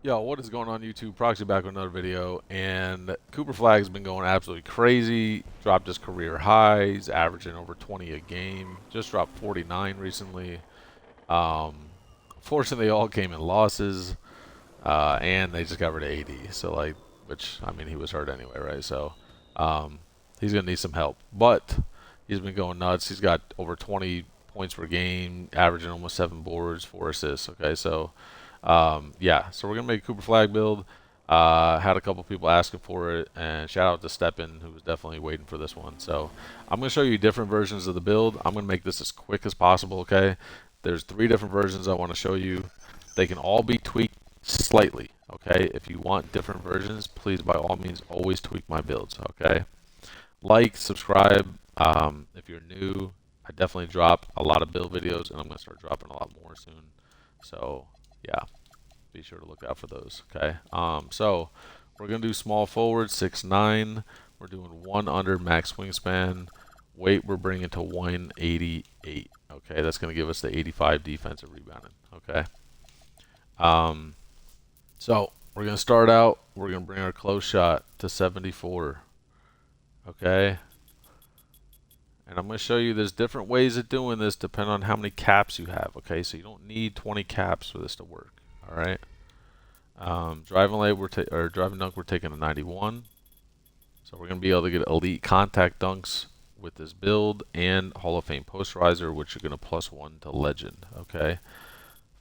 Yo, what is going on YouTube? Proxy back with another video, and Cooper Flagg's been going absolutely crazy. Dropped his career highs, averaging over 20 a game. Just dropped 49 recently. Um, Fortunately, they all came in losses, and they just got rid of 80. So like, which I mean, he was hurt anyway, right? So, um, he's gonna need some help. But he's been going nuts. He's got over 20 points per game, averaging almost 7 boards, 4 assists. Okay, so. Yeah, so we're gonna make a Cooper Flag build. Had a couple people asking for it, and shout out to Steppen, who was definitely waiting for this one. So I'm gonna show you different versions of the build. I'm gonna make this as quick as possible. Okay, there's 3 different versions I want to show you. They can all be tweaked slightly. Okay, if you want different versions, please by all means always tweak my builds. Okay, like, subscribe. If you're new, I definitely drop a lot of build videos, and I'm gonna start dropping a lot more soon. So yeah, be sure to look out for those. Okay. So we're gonna do small forward 6'9". We're doing 1 under max wingspan. Weight we're bringing to 188. Okay, that's gonna give us the 85 defensive rebounding. Okay. Um, so we're gonna start out. We're gonna bring our close shot to 74. Okay. And I'm going to show you there's different ways of doing this depending on how many caps you have. Okay, so you don't need 20 caps for this to work. All right. Driving lane or driving dunk we're taking a 91. So we're going to be able to get elite contact dunks with this build and Hall of Fame posterizer, which you're going to +1 to legend. Okay.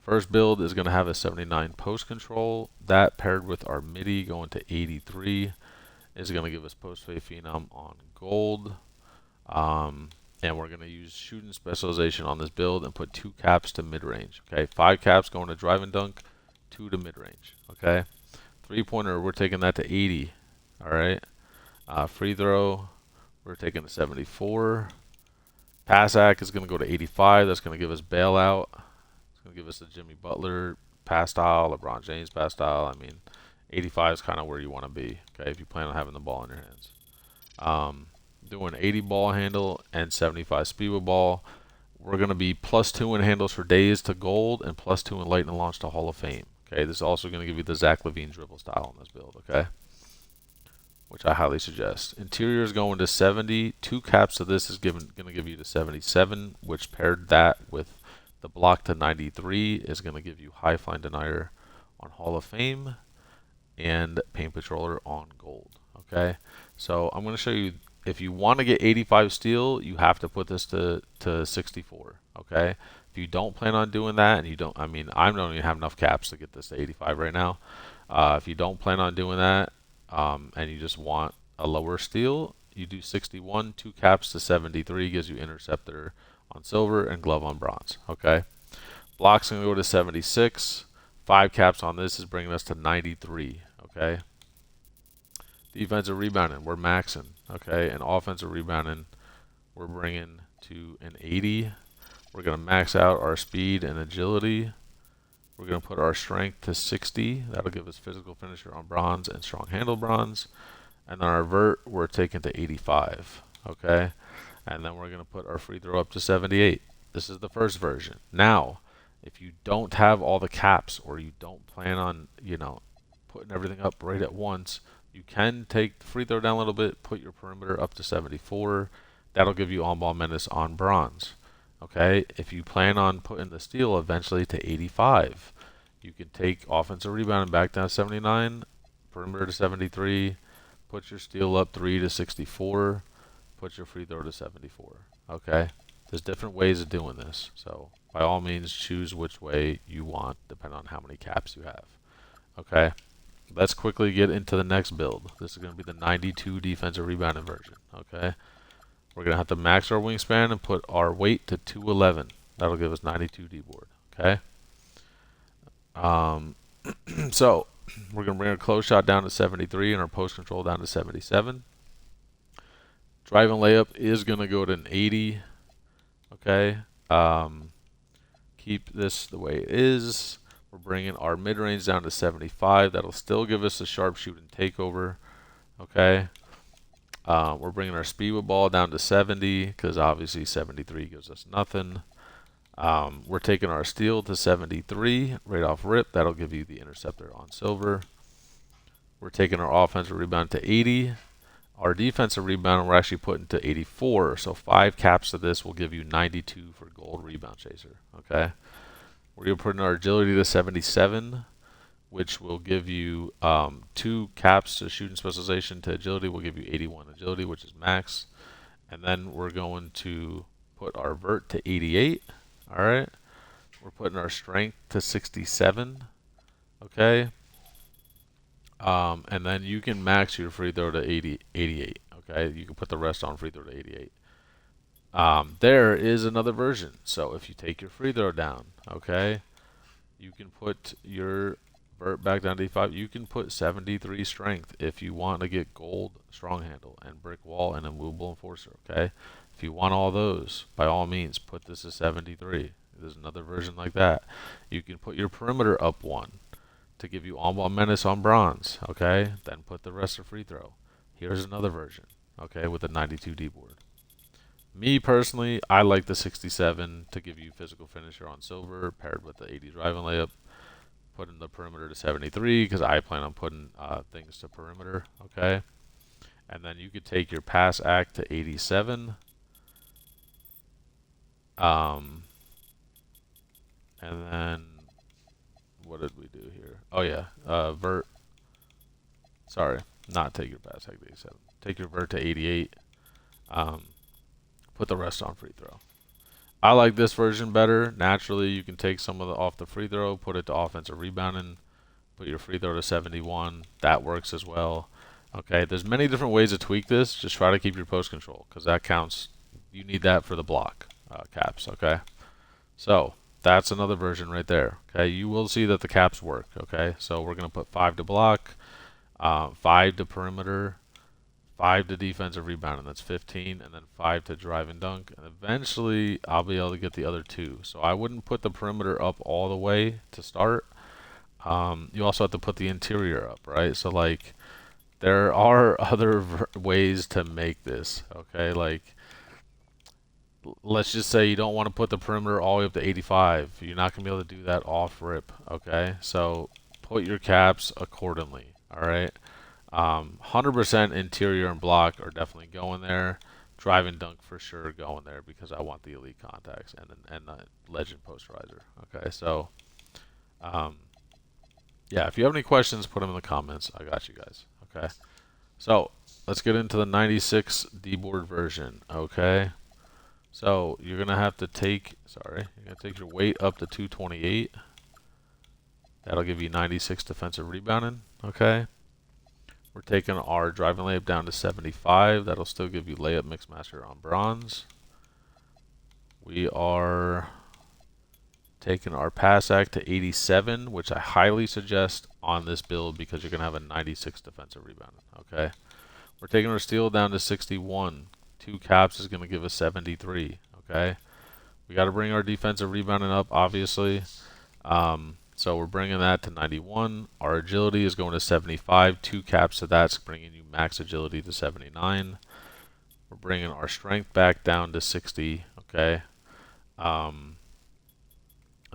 First build is going to have a 79 post control. That paired with our MIDI going to 83 is going to give us post fade phenom on gold. And we're going to use shooting specialization on this build and put 2 caps to mid range. Okay, 5 caps going to drive and dunk, 2 to mid range. Okay, 3-pointer we're taking that to 80. All right, free throw we're taking to 74. Pass act is going to go to 85. That's going to give us bailout. It's going to give us the Jimmy Butler pass style, LeBron James pass style. I mean, 85 is kind of where you want to be. Okay, if you plan on having the ball in your hands. Doing 80 ball handle and 75 speed with ball. We're going to be +2 in handles for days to gold and +2 in lightning launch to Hall of Fame. Okay, this is also going to give you the Zach LaVine dribble style in this build. Okay, which I highly suggest. Interior is going to 70. 2 caps to this is going to give you to 77, which paired that with the block to 93 is going to give you high flying denier on Hall of Fame and paint patroller on gold. Okay, so I'm going to show you if you want to get 85 steel, you have to put this to 64. Okay, if you don't plan on doing that, and you don't, I mean, I don't even have enough caps to get this to 85 right now. If you don't plan on doing that, and you just want a lower steel, you do 61. 2 caps to 73 gives you interceptor on silver and glove on bronze. Okay, blocks gonna go to 76. 5 caps on this is bringing us to 93. Okay. Defensive rebounding, we're maxing. Okay. And offensive rebounding, we're bringing to an 80. We're going to max out our speed and agility. We're going to put our strength to 60. That'll give us physical finisher on bronze and strong handle bronze. And then our vert, we're taking to 85. Okay. And then we're going to put our free throw up to 78. This is the first version. Now, if you don't have all the caps or you don't plan on, putting everything up right at once, you can take the free throw down a little bit, put your perimeter up to 74. That'll give you on-ball menace on bronze. Okay, if you plan on putting the steal eventually to 85, you can take offensive rebounding back down to 79, perimeter to 73, put your steal up 3 to 64, put your free throw to 74. Okay, there's different ways of doing this, so by all means choose which way you want depending on how many caps you have. Okay, let's quickly get into the next build. This is going to be the 92 defensive rebounding version. Okay, we're going to have to max our wingspan and put our weight to 211. That'll give us 92 D board. Okay, so we're going to bring our close shot down to 73 and our post control down to 77. Driving layup is going to go to an 80. Okay, keep this the way it is. We're bringing our mid-range down to 75. That'll still give us a sharpshooting takeover. Okay. We're bringing our speed with ball down to 70 because obviously 73 gives us nothing. We're taking our steal to 73 right off rip. That'll give you the interceptor on silver. We're taking our offensive rebound to 80. Our defensive rebound we're actually putting to 84. So 5 caps to this will give you 92 for gold rebound chaser. Okay. We're going to put in our agility to 77, which will give you 2 caps to shooting specialization to agility. Will give you 81 agility, which is max. And then we're going to put our vert to 88. All right. We're putting our strength to 67. Okay. And then you can max your free throw to 88. Okay. You can put the rest on free throw to 88. There is another version. So if you take your free throw down, okay, you can put your vert back down to 85. You can put 73 strength if you want to get gold strong handle and brick wall and immovable enforcer. Okay. If you want all those, by all means, put this to 73. There's another version like that. You can put your perimeter up 1 to give you on-ball menace on bronze, okay? Then put the rest of free throw. Here's another version, okay, with a 92 D board. Me personally, I like the 67 to give you physical finisher on silver paired with the 80 driving layup. Putting the perimeter to 73 because I plan on putting things to perimeter, okay? And then you could take your pass act to 87. And then what did we do here? Oh yeah, vert. Sorry, not take your pass act to 87. Take your vert to 88. Put the rest on free throw. I like this version better. Naturally, you can take some of the off the free throw, put it to offensive rebounding, put your free throw to 71. That works as well. Okay, there's many different ways to tweak this. Just try to keep your post control because that counts. You need that for the block caps. Okay, so that's another version right there. Okay, you will see that the caps work. Okay, so we're gonna put 5 to block, 5 to perimeter, 5 to defensive rebound, and that's 15, and then 5 to drive and dunk. And eventually, I'll be able to get the other 2. So I wouldn't put the perimeter up all the way to start. You also have to put the interior up, right? So like, there are other ways to make this. Okay, like, let's just say you don't want to put the perimeter all the way up to 85. You're not gonna be able to do that off rip. Okay, so put your caps accordingly. All right. 100% interior and block are definitely going there. Drive and dunk for sure going there because I want the elite contacts and the legend posterizer. Okay, so yeah, if you have any questions, put them in the comments. I got you guys. Okay, so let's get into the 96 D-board version. Okay, so you're gonna have to take you're gonna take your weight up to 228. That'll give you 96 defensive rebounding. Okay. We're taking our driving layup down to 75. That'll still give you layup mixmaster on bronze. We are taking our pass act to 87, which I highly suggest on this build because you're going to have a 96 defensive rebound. Okay. We're taking our steal down to 61. 2 caps is going to give us 73. Okay. We got to bring our defensive rebounding up, obviously. So we're bringing that to 91. Our agility is going to 75. 2 caps to that's bringing you max agility to 79. We're bringing our strength back down to 60. Okay. And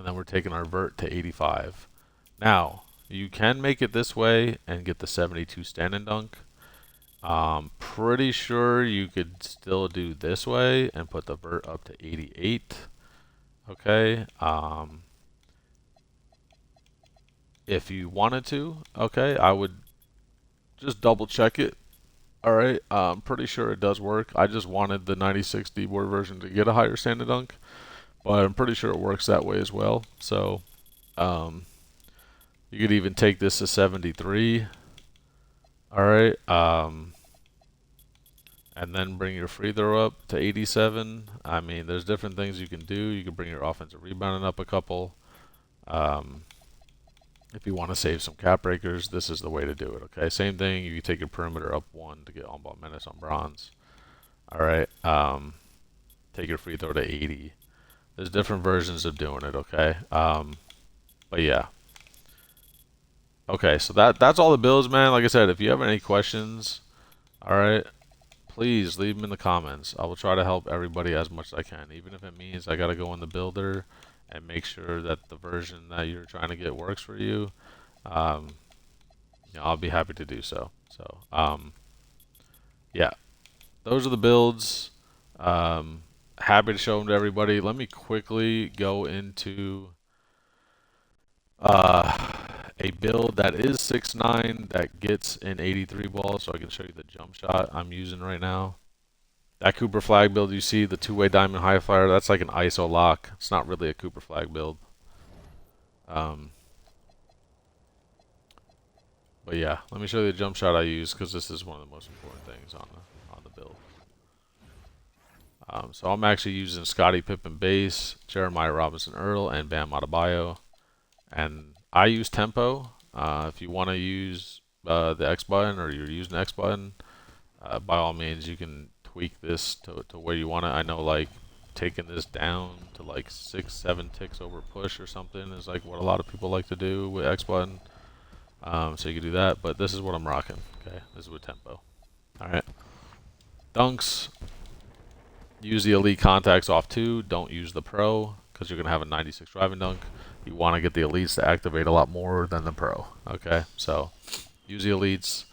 then we're taking our vert to 85. Now, you can make it this way and get the 72 stand and dunk. Pretty sure you could still do this way and put the vert up to 88. Okay. If you wanted to, okay, I would just double check it. Alright, I'm pretty sure it does work. I just wanted the 96 D-board version to get a higher stand and dunk, but I'm pretty sure it works that way as well. So, you could even take this to 73. Alright, and then bring your free throw up to 87. I mean, there's different things you can do. You can bring your offensive rebounding up a couple. If you want to save some cap breakers, this is the way to do it, okay? Same thing, you can take your perimeter up 1 to get on-ball menace on bronze. Alright, take your free throw to 80. There's different versions of doing it, okay? But yeah. Okay, so that's all the builds, man. Like I said, if you have any questions, alright, please leave them in the comments. I will try to help everybody as much as I can, even if it means I got to go in the builder and make sure that the version that you're trying to get works for you. Um, I'll be happy to do so. So, yeah, those are the builds. Happy to show them to everybody. Let me quickly go into a build that is 6'9" that gets an 83 ball, so I can show you the jump shot I'm using right now. That Cooper Flagg build you see, the two-way diamond high flyer, that's like an ISO lock. It's not really a Cooper Flagg build. But yeah, let me show you the jump shot I use because this is one of the most important things on the build. So I'm actually using Scottie Pippen base, Jeremiah Robinson Earl, and Bam Adebayo. And I use tempo. If you want to use the X button, or you're using the X button, by all means you can tweak this to where you want it. I know like taking this down to like 6-7 ticks over push or something is like what a lot of people like to do with X button. So you can do that, but this is what I'm rocking. Okay, this is with tempo. All right, dunks. Use the elite contacts off too. Don't use the pro because you're gonna have a 96 driving dunk. You want to get the elites to activate a lot more than the pro. Okay, so use the elites.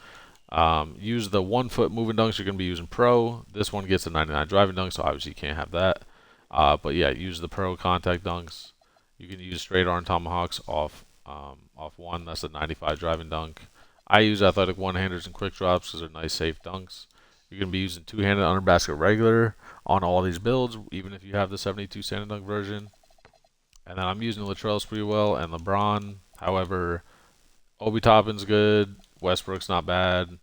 Use the 1 foot moving dunks. You're gonna be using pro. This one gets a 99 driving dunk, so obviously you can't have that. But yeah, use the pro contact dunks. You can use straight arm tomahawks off one. That's a 95 driving dunk. I use athletic one-handers and quick drops because they're nice, safe dunks. You're going to be using two-handed under basket regular on all these builds, even if you have the 72 standing dunk version. And then I'm using Latrell Sprewell and LeBron. However, Obi Toppin's good. Westbrook's not bad.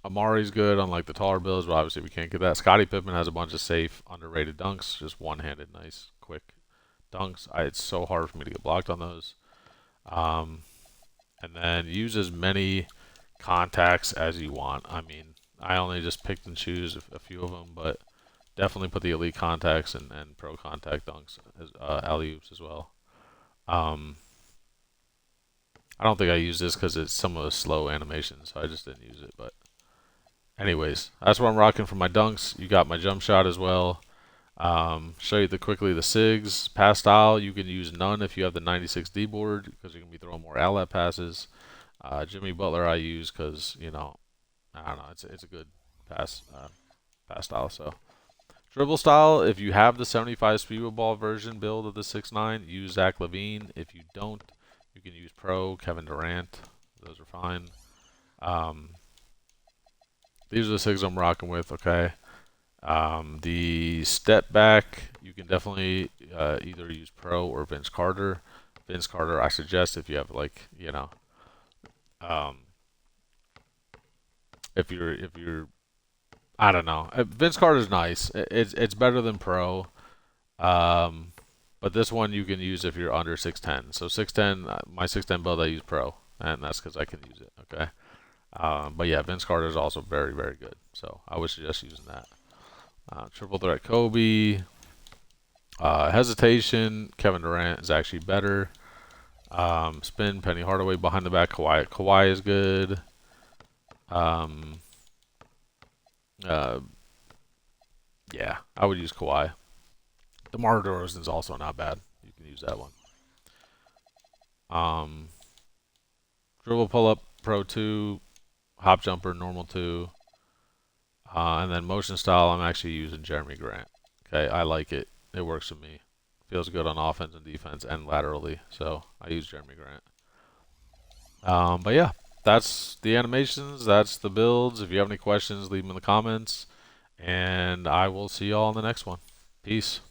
Amari's good on like the taller builds, but obviously we can't get that. Scottie Pippen has a bunch of safe, underrated dunks. Just one-handed, nice, quick dunks. It's so hard for me to get blocked on those. And then use as many contacts as you want. I mean, I only just picked and choose a few of them, but definitely put the elite contacts and pro contact dunks as alley-oops as well. I don't think I use this because it's some of the slow animations, so I just didn't use it. But anyways, that's what I'm rocking for my dunks. You got my jump shot as well. Show you quickly the SIGs. Pass style, you can use none if you have the 96 D board because you're going to be throwing more outlet passes. Jimmy Butler I use because, you know, I don't know, it's a good pass style. So dribble style, if you have the 75 speedball version build of the 6'9", use Zach LaVine. If you don't, you can use pro, Kevin Durant. Those are fine. These are the SIGs I'm rocking with, okay? The step back, you can definitely either use pro or Vince Carter. Vince Carter, I suggest if you have like, you know, if you're, I don't know. Vince Carter's nice. It's better than pro. But this one you can use if you're under 6'10". So 6'10", my 6'10" build I use pro, and that's because I can use it. Okay. But yeah, Vince Carter is also very, very good. So I would suggest using that. Triple threat Kobe. Hesitation, Kevin Durant is actually better. Spin, Penny Hardaway behind the back. Kawhi is good. Yeah, I would use Kawhi. DeMar DeRozan's also not bad. You can use that one. Dribble pull up, pro 2. Hop jumper, normal 2. And then motion style, I'm actually using Jeremy Grant. Okay, I like it. It works for me. Feels good on offense and defense and laterally. So I use Jeremy Grant. But yeah, that's the animations. That's the builds. If you have any questions, leave them in the comments. And I will see y'all in the next one. Peace.